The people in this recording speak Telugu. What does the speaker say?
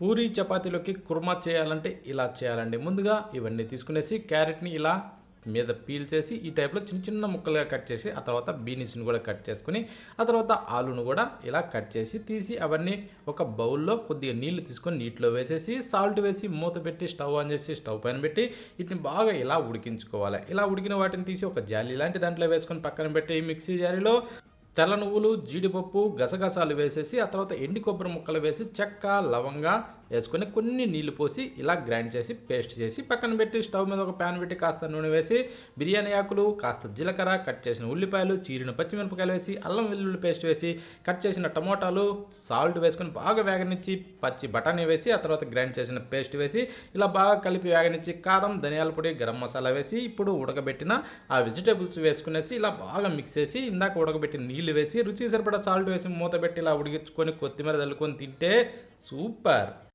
పూరి చపాతీలోకి కుర్మా చేయాలంటే ఇలా చేయాలండి. ముందుగా ఇవన్నీ తీసుకునేసి క్యారెట్‌ని ఇలా మీద పీల్ చేసి ఈ టైప్‌లో చిన్న చిన్న ముక్కలుగా కట్ చేసి, ఆ తర్వాత బీనీస్‌ని కూడా కట్ చేసుకొని, ఆ తర్వాత ఆలూను కూడా ఇలా కట్ చేసి తీసి అవన్నీ ఒక బౌల్‌లో కొద్దిగా నీళ్లు తీసుకొని నీటిలో వేసేసి సాల్ట్ వేసి మూత పెట్టి స్టవ్ ఆన్ చేసి స్టవ్ పైన పెట్టి వీటిని బాగా ఇలా ఉడికించుకోవాలి. ఇలా ఉడికిన వాటిని తీసి ఒక జాలి లాంటి దాంట్లో వేసుకొని పక్కన పెట్టి మిక్సీ జారీలో తెల్ల నువ్వులు, జీడిపప్పు, గసగసాలు వేసేసి ఆ తర్వాత ఎండి కొబ్బరి ముక్కలు వేసి చెక్క, లవంగా వేసుకొని కొన్ని నీళ్లు పోసి ఇలా గ్రైండ్ చేసి పేస్ట్ చేసి పక్కన పెట్టి స్టవ్ మీద ఒక ప్యాన్ పెట్టి కాస్త నూనె వేసి బిర్యానీ ఆకులు, కాస్త జీలకర్ర, కట్ చేసిన ఉల్లిపాయలు, చీరిన పచ్చిమిరపకాయలు వేసి అల్లం వెల్లుల్లి పేస్ట్ వేసి కట్ చేసిన టమోటాలు, సాల్ట్ వేసుకొని బాగా వేగనిచ్చి పచ్చి బఠానీ వేసి ఆ తర్వాత గ్రైండ్ చేసిన పేస్ట్ వేసి ఇలా బాగా కలిపి వేగనిచ్చి కారం, ధనియాల పొడి, గరం మసాలా వేసి ఇప్పుడు ఉడకబెట్టిన ఆ వెజిటేబుల్స్ వేసుకునేసి ఇలా బాగా మిక్స్ చేసి ఇందాక ఉడకబెట్టిన నీళ్లు వేసి రుచికి సరిపడా సాల్ట్ వేసి మూత పెట్టి ఇలా ఉడికించుకొని కొత్తిమీర చల్లుకొని తింటే సూపర్.